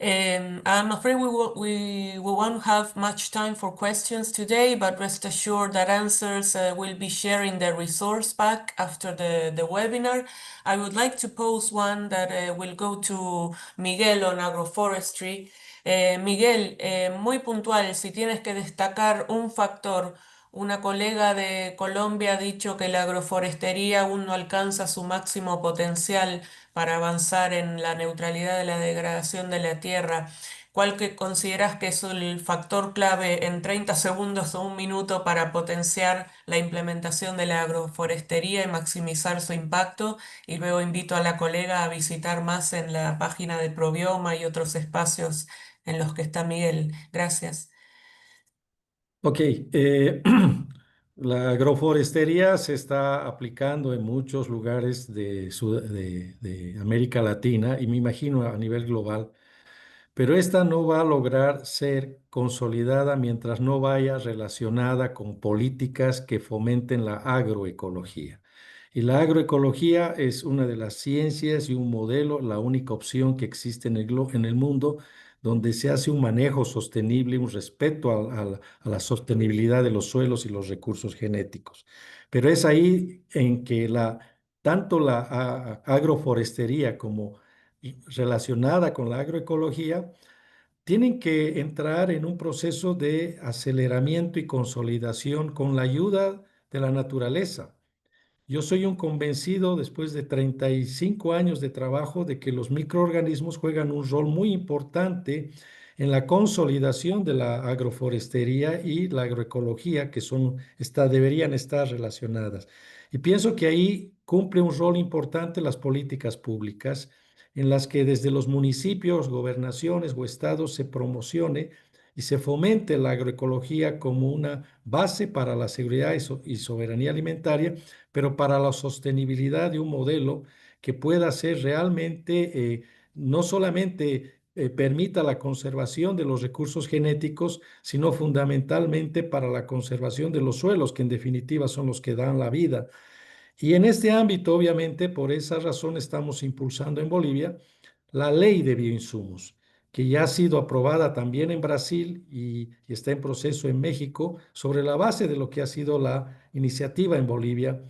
I'm afraid we won't have much time for questions today, but rest assured that answers will be sharing the resource pack after the webinar. I would like to pose one that will go to Miguel on agroforestry. Miguel, muy puntual, si tienes que destacar un factor. Una colega de Colombia ha dicho que la agroforestería aún no alcanza su máximo potencial para avanzar en la neutralidad de la degradación de la tierra. ¿Cuál que consideras que es el factor clave en 30 segundos o un minuto para potenciar la implementación de la agroforestería y maximizar su impacto? Y luego invito a la colega a visitar más en la página de Probioma y otros espacios en los que está Miguel. Gracias. Ok, la agroforestería se está aplicando en muchos lugares de América Latina y me imagino a nivel global, pero esta no va a lograr ser consolidada mientras no vaya relacionada con políticas que fomenten la agroecología. Y la agroecología es una de las ciencias y un modelo, la única opción que existe en el mundo donde se hace un manejo sostenible, un respeto a la sostenibilidad de los suelos y los recursos genéticos. Pero es ahí en que tanto la agroforestería como relacionada con la agroecología tienen que entrar en un proceso de aceleramiento y consolidación con la ayuda de la naturaleza. Yo soy un convencido, después de 35 años de trabajo, de que los microorganismos juegan un rol muy importante en la consolidación de la agroforestería y la agroecología, que deberían estar relacionadas. Y pienso que ahí cumple un rol importante las políticas públicas, en las que desde los municipios, gobernaciones o estados se promocione y se fomente la agroecología como una base para la seguridad y soberanía alimentaria, pero para la sostenibilidad de un modelo que pueda ser realmente, no solamente permita la conservación de los recursos genéticos, sino fundamentalmente para la conservación de los suelos, que en definitiva son los que dan la vida. Y en este ámbito, obviamente, por esa razón estamos impulsando en Bolivia la ley de bioinsumos, que ya ha sido aprobada también en Brasil y está en proceso en México, sobre la base de lo que ha sido la iniciativa en Bolivia.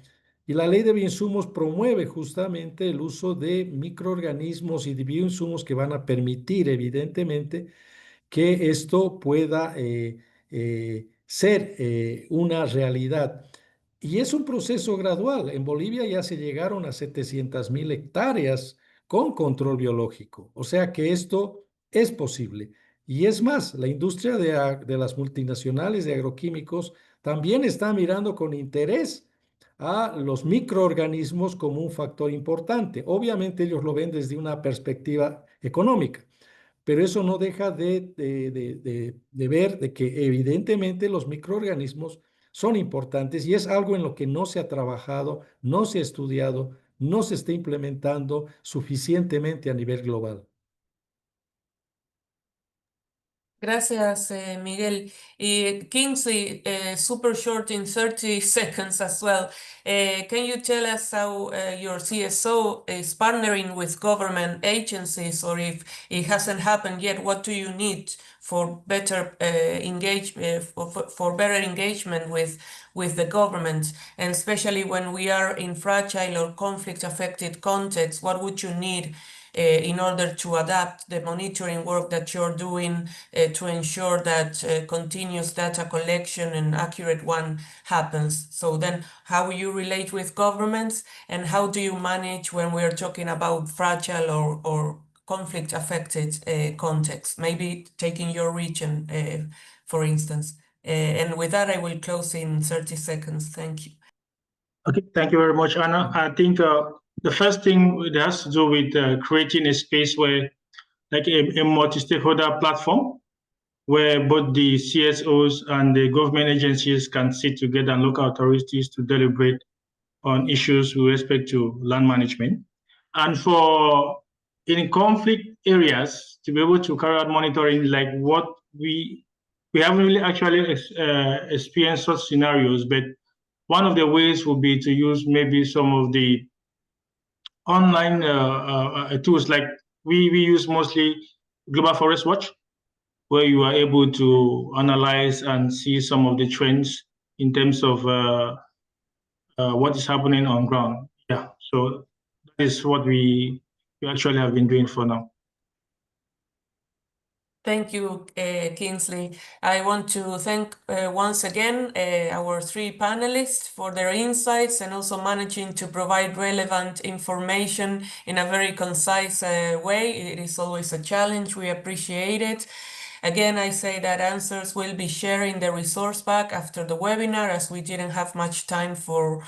Y la ley de bioinsumos promueve justamente el uso de microorganismos y de bioinsumos que van a permitir, evidentemente, que esto pueda ser una realidad. Y es un proceso gradual. En Bolivia ya se llegaron a 700.000 hectáreas con control biológico. O sea que esto es posible. Y es más, la industria de las multinacionales de agroquímicos también está mirando con interés a los microorganismos como un factor importante. Obviamente ellos lo ven desde una perspectiva económica, pero eso no deja de ver de que evidentemente los microorganismos son importantes y es algo en lo que no se ha trabajado, no se ha estudiado, no se está implementando suficientemente a nivel global. Gracias, Miguel. Kingsley, super short in 30 seconds as well. Can you tell us how your CSO is partnering with government agencies, or if it hasn't happened yet, what do you need for better for better engagement with the government, and especially when we are in fragile or conflict-affected contexts, what would you need in order to adapt the monitoring work that you're doing to ensure that continuous data collection and accurate one happens? So then how you relate with governments, and how do you manage when we're talking about fragile or conflict-affected context, maybe taking your region, for instance. And with that, I will close in 30 seconds. Thank you. Okay, thank you very much, Anna. I think the first thing it has to do with creating a space where, like a multi-stakeholder platform, where both the CSOs and the government agencies can sit together and local authorities to deliberate on issues with respect to land management. And for in conflict areas, to be able to carry out monitoring, like what we haven't really actually experienced such scenarios, but one of the ways would be to use maybe some of the online tools. Like we use mostly Global Forest Watch, where you are able to analyze and see some of the trends in terms of what is happening on ground. Yeah, so that is what we actually have been doing for now. Thank you, Kingsley. I want to thank once again our three panelists for their insights and also managing to provide relevant information in a very concise way. It is always a challenge. We appreciate it. Again, I say that answers will be shared in the resource pack after the webinar, as we didn't have much time for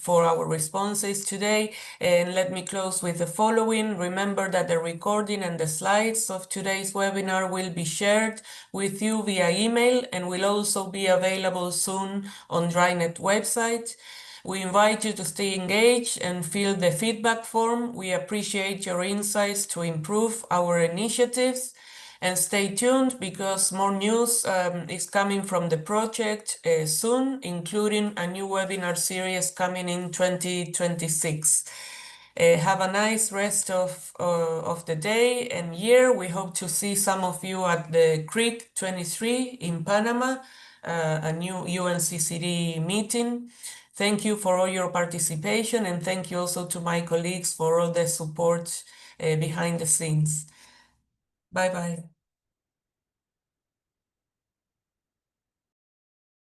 our responses today. And let me close with the following. Remember that the recording and the slides of today's webinar will be shared with you via email and will also be available soon on Drynet website. We invite you to stay engaged and fill the feedback form. We appreciate your insights to improve our initiatives. And stay tuned, because more news is coming from the project soon, including a new webinar series coming in 2026. Have a nice rest of the day and year. We hope to see some of you at the CREEC 23 in Panama, a new UNCCD meeting. Thank you for all your participation, and thank you also to my colleagues for all the support behind the scenes. Bye-bye.